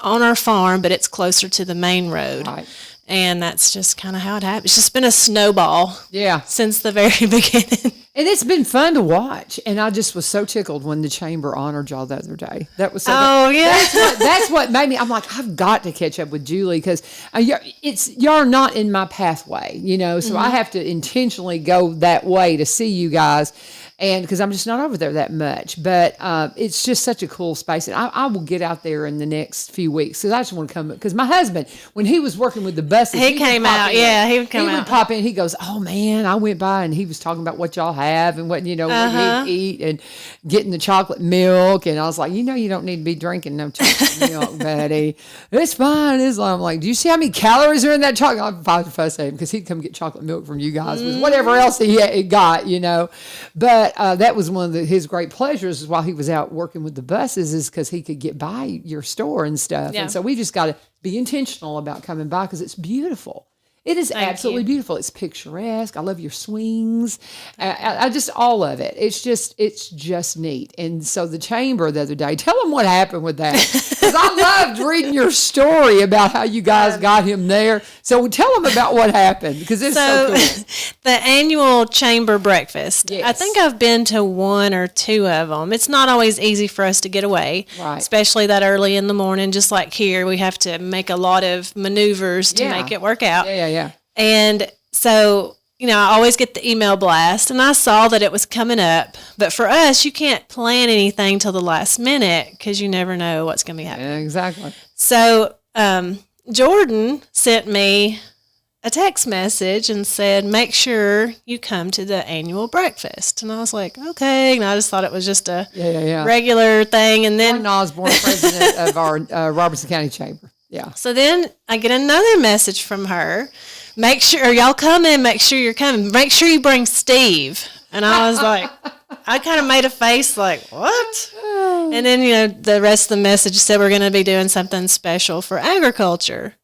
on our farm, but it's closer to the main road. Right. And that's just kind of how it happened. It's just been a snowball Yeah. since the very beginning. And it's been fun to watch. And I just was so tickled when the chamber honored y'all the other day. That was so that's what made me, I'm like, I've got to catch up with Julie because y'all not in my pathway, you know, so I have to intentionally go that way to see you guys. And because I'm just not over there that much, but it's just such a cool space. And I will get out there in the next few weeks because I just want to come. Because my husband, when he was working with the buses, he came out. Yeah, he would come out. He would pop in. He goes, "Oh man, I went by and he was talking about what y'all have and what what you eat and getting the chocolate milk." And I was like, you don't need to be drinking no chocolate milk, Betty. It's fine. I'm like, do you see how many calories are in that chocolate? I'm about to fuss at him because he'd come get chocolate milk from you guys with whatever else he got, but. That was one of his great pleasures while he was out working with the buses is because he could get by your store and stuff. Yeah. And so we just got to be intentional about coming by because it's beautiful. It is absolutely beautiful. It's picturesque. I love your swings. I just, all of it. It's just neat. And so the chamber the other day, tell them what happened with that. Because I loved reading your story about how you guys got him there. So tell them about what happened because it's so cool. The annual chamber breakfast. Yes. I think I've been to one or two of them. It's not always easy for us to get away, right? Especially that early in the morning. Just like here, we have to make a lot of maneuvers to make it work out. Yeah. And so, I always get the email blast, and I saw that it was coming up. But for us, you can't plan anything till the last minute because you never know what's going to be happening. Yeah, exactly. So Jordan sent me a text message and said, make sure you come to the annual breakfast. And I was like, okay. And I just thought it was just a regular thing. And then Jordan Osborne, president of our Robertson County Chamber. Yeah. So then I get another message from her. Make sure, y'all coming, make sure you're coming. Make sure you bring Steve. And I was like, I kind of made a face like, what? And then, the rest of the message said we're going to be doing something special for agriculture.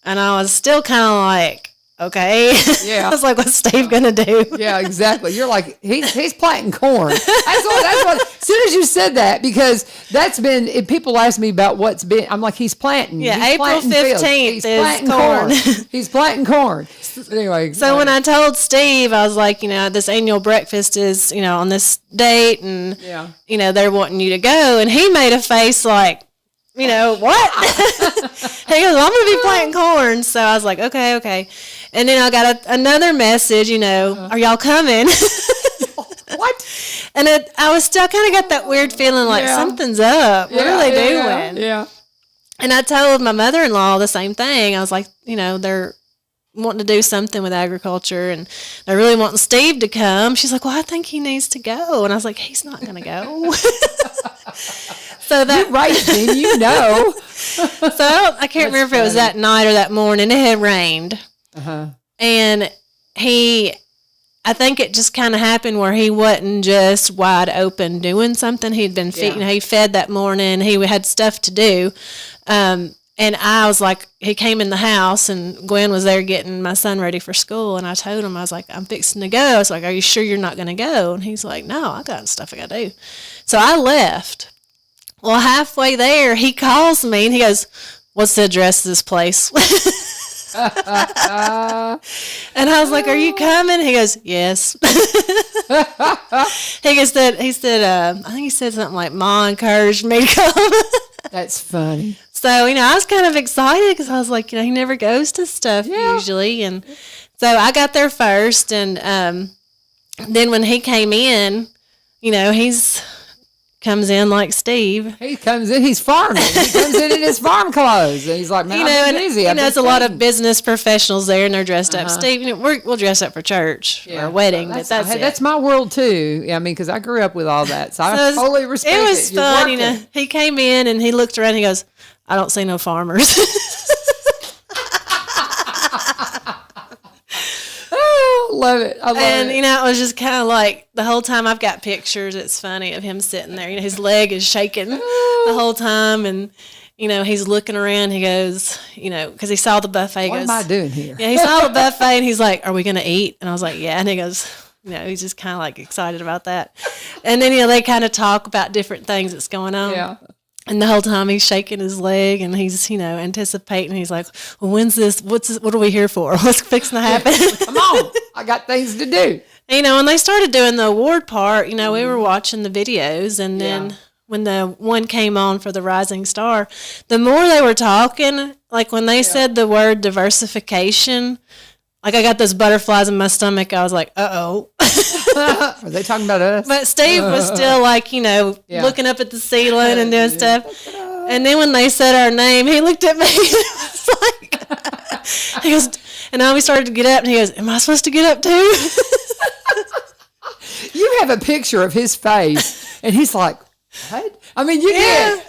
And I was still kind of like, okay. Yeah. I was like, what's Steve going to do? Yeah, exactly. You're like, he's planting corn. That's what, as soon as you said that, because that's been, if people ask me about what's been, I'm like, he's planting. Yeah, he's April 15th is corn. He's planting corn. But anyway. So when I told Steve, I was like, this annual breakfast is, on this date and, they're wanting you to go. And he made a face like, what? He goes, I'm going to be planting corn. So I was like, okay. And then I got another message, are y'all coming? What? And I was still kind of got that weird feeling like something's up. What are they doing? Yeah. And I told my mother-in-law the same thing. I was like, they're wanting to do something with agriculture and they're really wanting Steve to come. She's like, well, I think he needs to go. And I was like, he's not going to go. So that you're right, then So I can't remember if it was that night or that morning. It had rained. And I think it just kind of happened where he wasn't just wide open doing something. He'd been he fed that morning. He had stuff to do. And I was like, he came in the house and Gwen was there getting my son ready for school. And I told him, I was like, I'm fixing to go. I was like, are you sure you're not going to go? And he's like, no, I got stuff I got to do. So I left. Well, halfway there, he calls me and he goes, what's the address of this place? And I was like, are you coming? He goes, yes. He said, I think he said something like, Ma encouraged me to come. That's funny. So, I was kind of excited because I was like, he never goes to stuff usually. And so I got there first. And then when he came in, he's comes in like Steve. He comes in, he's farming. He comes in his farm clothes. And he's like, man, I'm busy. There's a lot of business professionals there and they're dressed up. Steve, we'll dress up for church or a wedding, but that's it. That's my world too. I mean, because I grew up with all that. So I totally respect it. It was fun. He came in and he looked around and he goes, I don't see no farmers. Love it. I love it. It was just kind of like the whole time I've got pictures. It's funny of him sitting there. His leg is shaking the whole time. And, he's looking around. He goes, because he saw the buffet. What am I doing here? Yeah, he saw the buffet and he's like, are we going to eat? And I was like, yeah. And he goes, he's just kind of like excited about that. And then, they kind of talk about different things that's going on. Yeah. And the whole time he's shaking his leg and he's, anticipating. He's like, well, when's this? What are we here for? What's fixing to happen? Come on. I got things to do. when they started doing the award part, we were watching the videos, and then when the one came on for the Rising Star, the more they were talking, like when they said the word diversification, like I got those butterflies in my stomach. I was like, uh-oh. Are they talking about us? But Steve was still like, looking up at the ceiling and doing stuff. And then when they said our name, he looked at me and was like, he goes, and then we started to get up, and he goes, am I supposed to get up too? You have a picture of his face, and he's like, what? I mean, you did.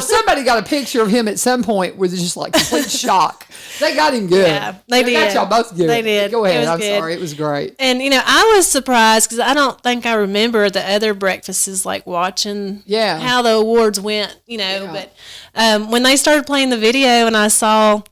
Somebody got a picture of him at some point with just like complete shock. They got him good. Yeah, they did. Got y'all both good. They did. Go ahead. I'm good. sorry. It was great. And, I was surprised because I don't think I remember the other breakfasts, like watching how the awards went, But when they started playing the video and I saw,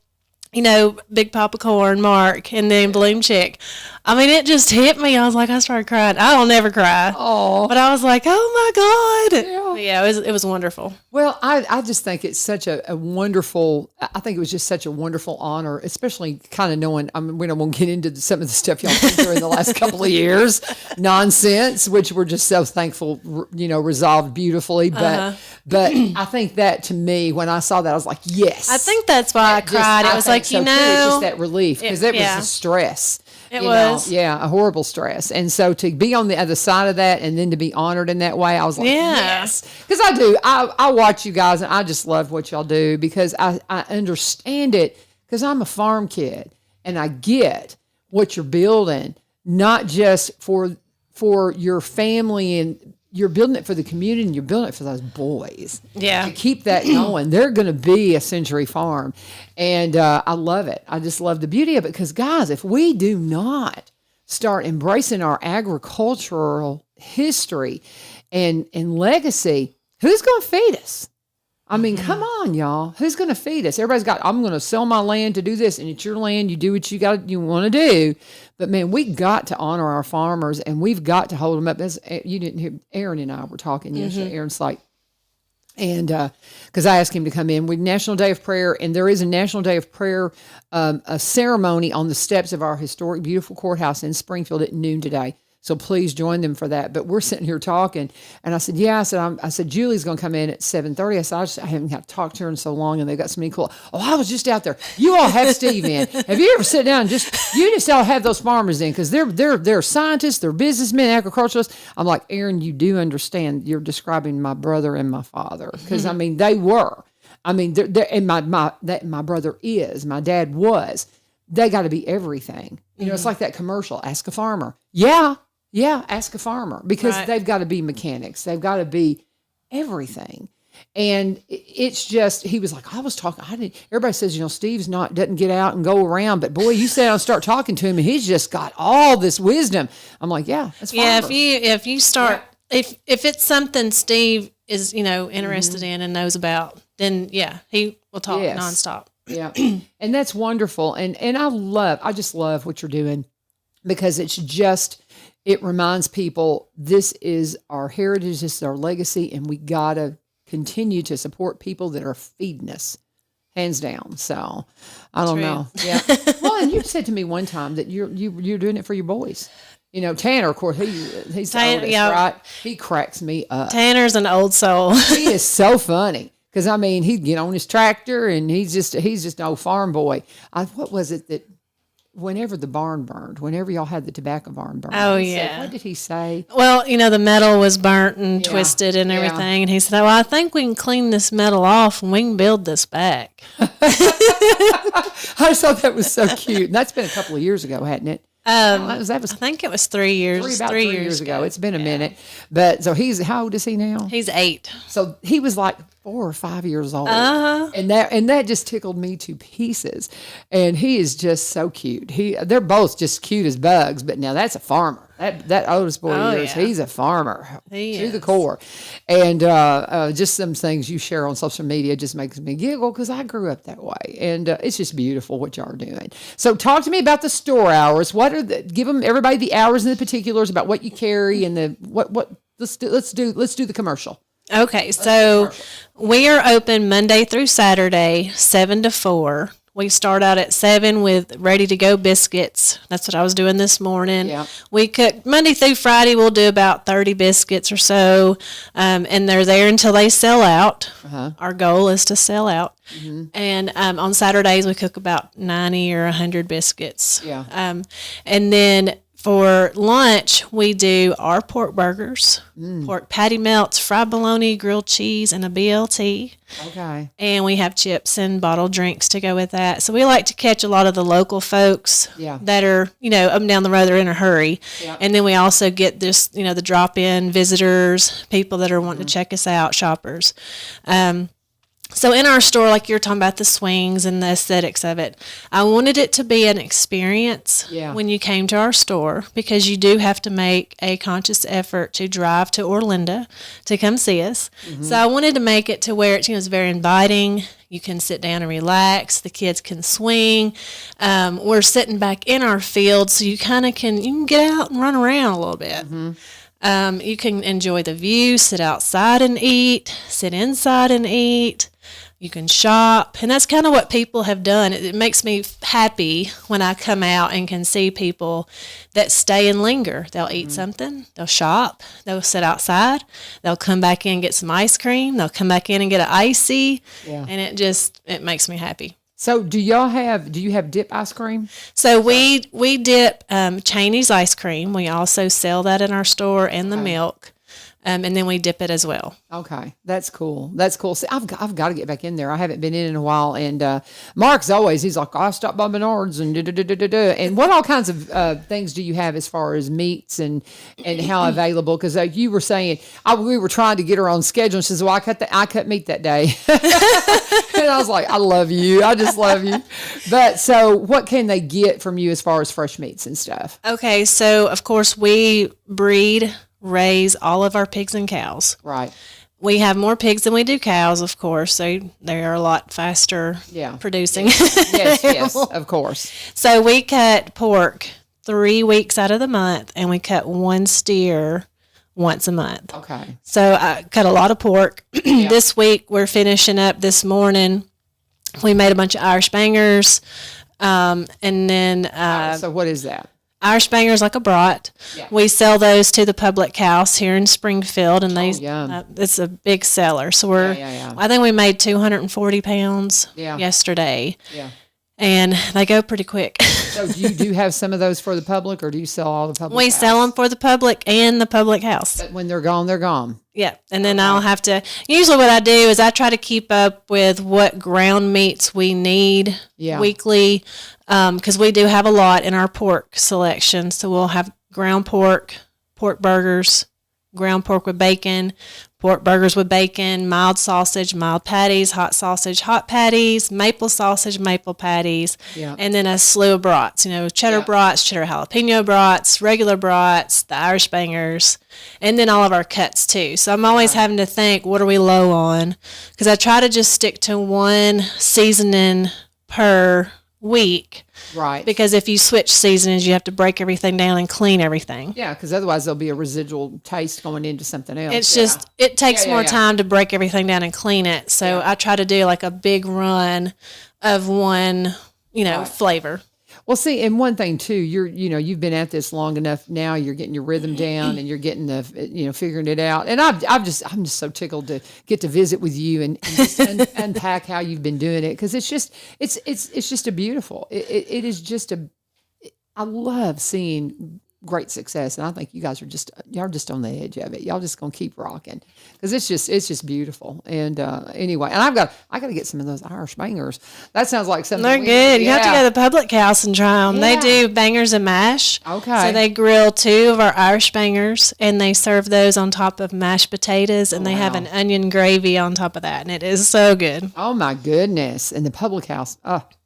Big Papa Corn, Mark, and then Bloom Chick, I mean, it just hit me. I was like, I started crying. I don't never cry. Oh. But I was like, oh, my God. Yeah. It was wonderful. Well, I just think it's such a wonderful, I think it was just such a wonderful honor, especially kind of knowing, I mean, we don't want to get into some of the stuff y'all been through in the last couple of years, nonsense, which we're just so thankful, resolved beautifully. But I think that to me, when I saw that, I was like, yes. I think that's why I cried. It was like, it's just that relief, because it was yeah. the stress. It was. A horrible stress. And so to be on the other side of that and then to be honored in that way, I was like, yes. Because I do. I watch you guys, and I just love what y'all do, because I understand it, because I'm a farm kid, and I get what you're building, not just for your family, and you're building it for the community, and you're building it for those boys. Yeah. To keep that going. They're going to be a century farm. And I love it. I just love the beauty of it. Because, guys, if we do not start embracing our agricultural history and legacy, who's going to feed us? I mean, come on, y'all. Who's going to feed us? Everybody's got, I'm going to sell my land to do this, and it's your land. You do what you want to do. But man, we got to honor our farmers, and we've got to hold them up. As you didn't hear, Aaron and I were talking yesterday. Aaron's like, and because I asked him to come in, with National Day of Prayer, and there is a National Day of Prayer, a ceremony on the steps of our historic, beautiful courthouse in Springfield at noon today. So please join them for that. But we're sitting here talking, and I said, yeah. I said Julie's going to come in at 7:30. I said, I haven't got to talk to her in so long, and they've got so many cool. Oh, I was just out there. You all have Steve in. Have you ever sit down and just all have those farmers in, because they're scientists, they're businessmen, agriculturalists. I'm like, Aaron, you do understand you're describing my brother and my father, because I mean they were. I mean, and my brother is, my dad was. They got to be everything. It's like that commercial. Ask a farmer. Yeah, ask a farmer, because they've got to be mechanics. They've got to be everything. And it's just, he was like, I was talking, everybody says, Steve's doesn't get out and go around, but boy, you sit down and start talking to him, and he's just got all this wisdom. I'm like, yeah, that's farmers. Yeah, if you start, if it's something Steve is, interested in and knows about, then he will talk nonstop. Yeah. And that's wonderful. And I just love what you're doing, because it reminds people this is our heritage, this is our legacy, and we got to continue to support people that are feeding us, hands down. So I don't know. Yeah. Well, and you said to me one time that you're doing it for your boys. Tanner, of course, he's the oldest, right? He cracks me up. Tanner's an old soul. He is so funny. Because, I mean, he'd get on his tractor, and he's just an old farm boy. What was it that whenever the barn burned, whenever y'all had the tobacco barn burned? Oh, yeah. What did he say? Well, the metal was burnt and twisted and everything. And he said, well, I think we can clean this metal off and we can build this back. I just thought that was so cute. And that's been a couple of years ago, hadn't it? I think it was 3 years. About 3 years ago. It's been a minute. But so how old is he now? He's 8. So he was like 4 or 5 years old. Uh-huh. And that just tickled me to pieces. And he is just so cute. They're both just cute as bugs, but now that's a farmer. That oldest boy of yours, he's a farmer to the core. And just some things you share on social media just makes me giggle, because I grew up that way. And it's just beautiful what y'all are doing. So talk to me about the store hours. Give them everybody the hours and the particulars about what you carry and let's do the commercial. Okay, so we are open Monday through Saturday, 7 to 4. We start out at 7 with ready-to-go biscuits. That's what I was doing this morning. Yeah. We cook Monday through Friday. We'll do about 30 biscuits or so, and they're there until they sell out. Our goal is to sell out. And on Saturdays, we cook about 90 or 100 biscuits. Yeah. And then for lunch, we do our pork burgers, pork patty melts, fried bologna, grilled cheese, and a BLT. Okay. And we have chips and bottled drinks to go with that. So we like to catch a lot of the local folks that are, up and down the road, they're in a hurry. Yeah. And then we also get this, the drop-in visitors, people that are wanting to check us out, shoppers. So in our store, like you're talking about the swings and the aesthetics of it, I wanted it to be an experience when you came to our store, because you do have to make a conscious effort to drive to Orlando to come see us. So I wanted to make it to where it's very inviting. You can sit down and relax. The kids can swing. We're sitting back in our field, so you kind of can get out and run around a little bit. You can enjoy the view, sit outside and eat, sit inside and eat. You can shop, and that's kind of what people have done. It makes me happy when I come out and can see people that stay and linger. They'll eat something, they'll shop, they'll sit outside, they'll come back in and get some ice cream, they'll come back in and get an icy, and it makes me happy. So do you have dip ice cream? So we dip Cheney's ice cream. We also sell that in our store, and the milk. And then we dip it as well. Okay, that's cool. See, I've got to get back in there. I haven't been in a while. And Mark's he's like, I stopped by Menards and And what all kinds of things do you have as far as meats and how available? Because you were saying, we were trying to get her on schedule. And she says, well, I cut meat that day. And I was like, I love you. I just love you. But so what can they get from you as far as fresh meats and stuff? Okay, so of course we raise all of our pigs and cows. Right. We have more pigs than we do cows, of course. They are a lot faster producing. Yes, of course. So we cut pork 3 weeks out of the month, and we cut one steer once a month. Okay. So I cut a lot of pork. This week we're finishing up this morning. We made a bunch of Irish bangers. And then... so what is that? Irish bangers, like a brat. Yeah. We sell those to the public house here in Springfield, and it's a big seller. So I think we made 240 pounds yesterday. Yeah. And they go pretty quick. So do you have some of those for the public, or do you sell all the public? We sell them for the public and the public house. But when they're gone, they're gone. Yeah. And then I'll have to, usually what I do is I try to keep up with what ground meats we need weekly, because we do have a lot in our pork selection. So we'll have ground pork, pork burgers, ground pork with bacon, pork burgers with bacon, mild sausage, mild patties, hot sausage, hot patties, maple sausage, maple patties, and then a slew of brats, cheddar brats, cheddar jalapeno brats, regular brats, the Irish bangers, and then all of our cuts too. So I'm always having to think, what are we low on? Because I try to just stick to one seasoning per week. Right. Because if you switch seasonings, you have to break everything down and clean everything. Yeah, because otherwise there'll be a residual taste going into something else. It's just, it takes more time to break everything down and clean it. So I try to do like a big run of one, flavor. Well, see, and one thing too, you've been at this long enough now. You're getting your rhythm down, and you're getting figuring it out. And I'm just so tickled to get to visit with you and just unpack how you've been doing it, because it's just a beautiful. It is just I love seeing great success, and I think you guys are just on the edge of it. Y'all just gonna keep rocking, because it's just beautiful. And anyway, and I got to get some of those Irish bangers. That sounds like something. They're good. You have to go to the public house and try them. They do bangers and mash. Okay. So they grill 2 of our Irish bangers, and they serve those on top of mashed potatoes, and they have an onion gravy on top of that, and it is so good. Oh my goodness! And the public house.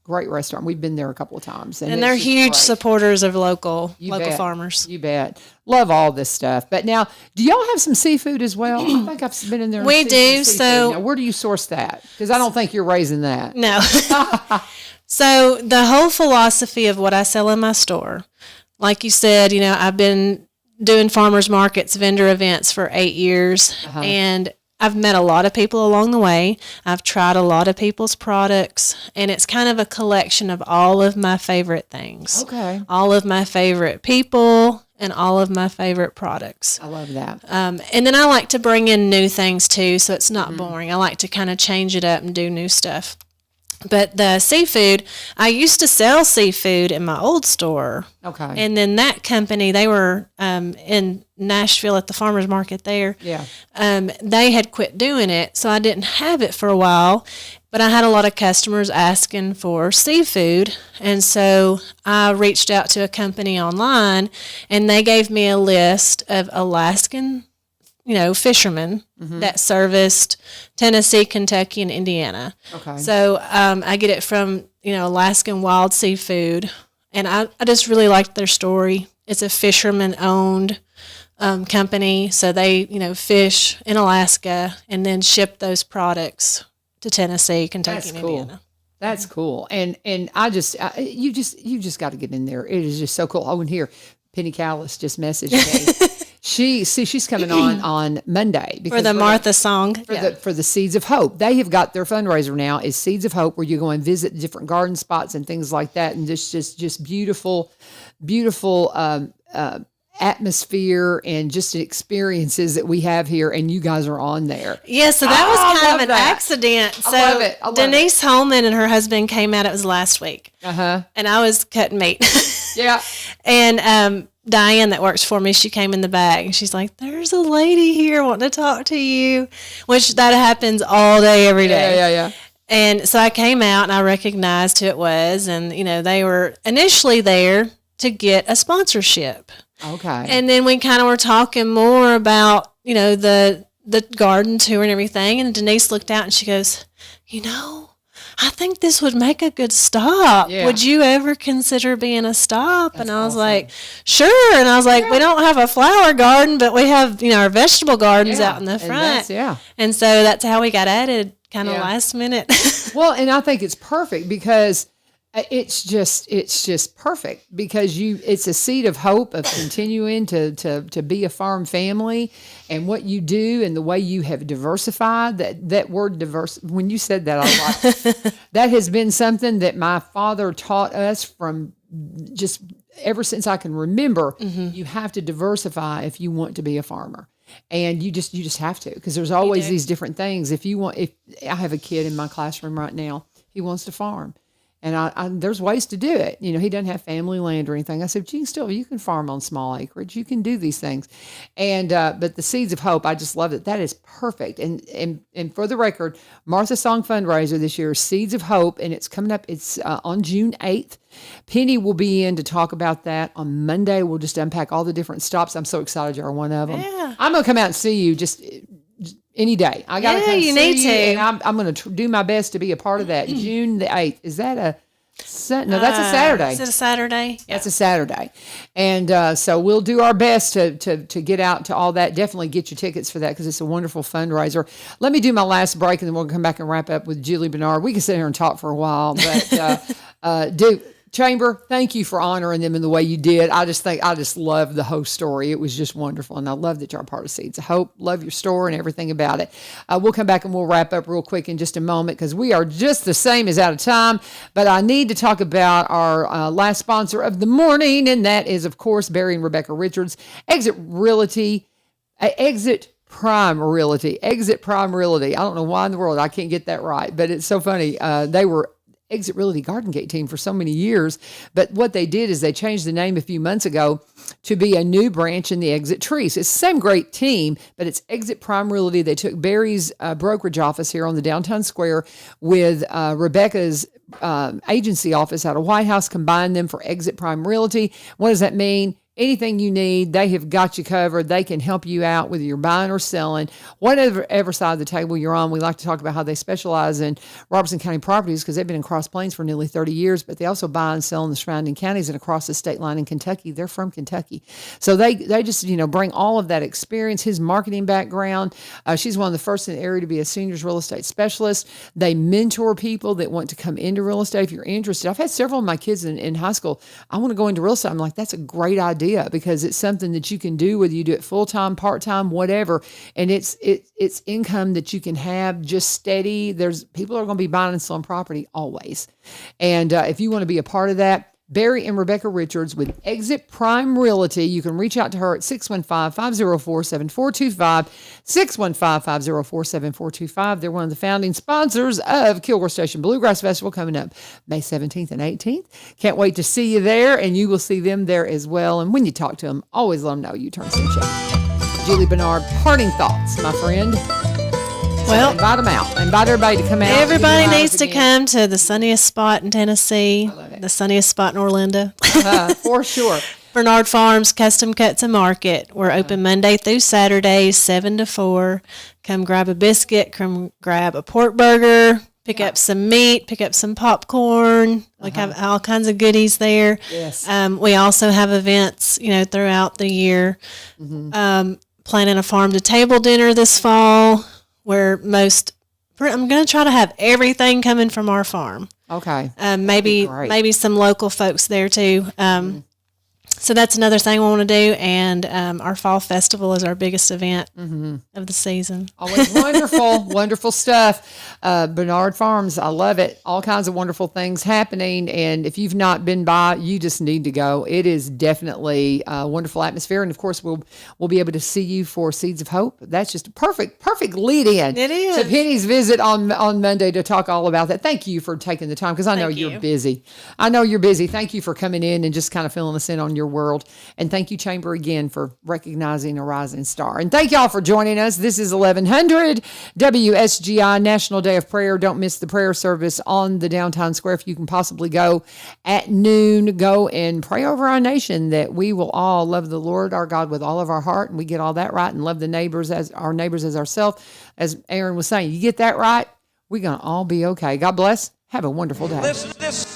Great restaurant. We've been there a couple of times. And they're huge supporters of local farmers. You bet. Love all this stuff. But now, do y'all have some seafood as well? I think I've been in there. We do. So now, where do you source that? Because I don't think you're raising that. No. So the whole philosophy of what I sell in my store, like you said, I've been doing farmers markets, vendor events for 8 years. And I've met a lot of people along the way. I've tried a lot of people's products, and it's kind of a collection of all of my favorite things. Okay. All of my favorite people and all of my favorite products. I love that. And then I like to bring in new things too, so it's not boring. I like to kind of change it up and do new stuff. But the seafood, I used to sell seafood in my old store. Okay. And then that company, they were in Nashville at the farmer's market there. Yeah. They had quit doing it, so I didn't have it for a while. But I had a lot of customers asking for seafood. And so I reached out to a company online, and they gave me a list of Alaskan fishermen that serviced Tennessee, Kentucky, and Indiana. Okay. So I get it from, Alaskan Wild Seafood. And I just really liked their story. It's a fisherman-owned company. So they, fish in Alaska and then ship those products to Tennessee, Kentucky, and Indiana. That's cool. And you just got to get in there. It is just so cool. Oh, and here, Penny Callis just messaged me. She's coming on Monday For the Martha song. For the Seeds of Hope. They have got their fundraiser now is Seeds of Hope, where you go and visit different garden spots and things like that. And just beautiful atmosphere and just experiences that we have here. And you guys are on there. Yeah, so that was kind of an accident. So I love it. Denise Holman and her husband came out. It was last week. Uh-huh. And I was cutting meat. Yeah. And Diane that works for me, she came in the back and she's like, there's a lady here wanting to talk to you, which that happens all day, every day. Yeah. And so I came out and I recognized who it was. And, they were initially there to get a sponsorship. Okay. And then we kind of were talking more about, the garden tour and everything. And Denise looked out and she goes, I think this would make a good stop. Yeah. Would you ever consider being a stop? And I was like, sure. And I was like, we don't have a flower garden, but we have, our vegetable gardens out in the front. And so that's how we got added kind of last minute. Well, and I think it's perfect because it's just perfect because it's a seed of hope of continuing to be a farm family, and what you do and the way you have diversified that word diverse. When you said that, I like that has been something that my father taught us from just ever since I can remember. You have to diversify if you want to be a farmer. And you just have to, because there's always these different things. If I have a kid in my classroom right now, he wants to farm. And I there's ways to do it. He doesn't have family land or anything. I said, you can farm on small acreage. You can do these things. And, but the Seeds of Hope, I just love it. That is perfect. And for the record, Martha Song fundraiser this year is Seeds of Hope, and it's coming up. It's on June 8th. Penny will be in to talk about that on Monday. We'll just unpack all the different stops. I'm so excited you're one of them. Yeah. I'm going to come out and see you just any day. I got to come you see need you, to. and I'm going to do my best to be a part of that. June the 8th. Is that no, that's a Saturday. Is it a Saturday? Yeah. That's a Saturday. And so we'll do our best to get out to all that. Definitely get your tickets for that because it's a wonderful fundraiser. Let me do my last break, and then we'll come back and wrap up with Julie Bernard. We can sit here and talk for a while, but Chamber, thank you for honoring them in the way you did. I just love the whole story. It was just wonderful. And I love that you're a part of Seeds of Hope. Love your store and everything about it. We'll come back and we'll wrap up real quick in just a moment because we are just the same as out of time. But I need to talk about our last sponsor of the morning. And that is, of course, Barry and Rebecca Richards, Exit Prime Realty. I don't know why in the world I can't get that right, but it's so funny. They were Exit Realty Garden Gate team for so many years. But what they did is they changed the name a few months ago to be a new branch in the Exit Trees. It's the same great team, but it's Exit Prime Realty. They took Barry's brokerage office here on the downtown square with Rebecca's agency office out of White House, combined them for Exit Prime Realty. What does that mean? Anything you need, they have got you covered. They can help you out whether you're buying or selling, whatever side of the table you're on. We like to talk about how they specialize in Robertson County properties because they've been in Cross Plains for nearly 30 years, but they also buy and sell in the surrounding counties and across the state line in Kentucky. They're from Kentucky. So they just, bring all of that experience, his marketing background. She's one of the first in the area to be a seniors real estate specialist. They mentor people that want to come into real estate if you're interested. I've had several of my kids in high school. I want to go into real estate. I'm like, that's a great idea. idea because it's something that you can do, whether you do it full-time, part-time, whatever. And it's income that you can have just steady. People are going to be buying and selling property always. And if you want to be a part of that, Barry and Rebecca Richards with Exit Prime Realty. You can reach out to her at 615-504-7425, 615-504-7425. They're one of the founding sponsors of Kilgore Station Bluegrass Festival coming up May 17th and 18th. Can't wait to see you there, and you will see them there as well. And when you talk to them, always let them know U-Turn sent you. Julie Bernard, parting thoughts, my friend. Well, invite them out. Invite everybody to come out. Everybody needs to come to the sunniest spot in Tennessee, the sunniest spot in Orlando. For sure. Bernard Farms Custom Cuts and Market. We're open Monday through Saturday, 7 to 4. Come grab a biscuit, come grab a pork burger, pick up some meat, pick up some popcorn. We have all kinds of goodies there. Yes. We also have events, throughout the year. Planning a farm to table dinner this fall. I'm going to try to have everything coming from our farm. Okay. Maybe some local folks there too. So that's another thing we want to do. And our fall festival is our biggest event of the season. Always wonderful, wonderful stuff. Bernard Farms, I love it. All kinds of wonderful things happening. And if you've not been by, you just need to go. It is definitely a wonderful atmosphere. And of course, we'll be able to see you for Seeds of Hope. That's just a perfect lead in. It is. To Penny's visit on Monday to talk all about that. Thank you for taking the time because I know you're busy. I know you're busy. Thank you for coming in and just kind of filling us in on your world. And thank you, Chamber, again for recognizing a rising star. And thank y'all for joining us. This is 1100 WSGI National Day of Prayer. Don't miss the prayer service on the downtown square if you can possibly go at noon. Go and pray over our nation that we will all love the Lord our God with all of our heart, and we get all that right, and love the neighbors as ourselves. As Aaron was saying, you get that right, we're going to all be okay. God bless. Have a wonderful day. This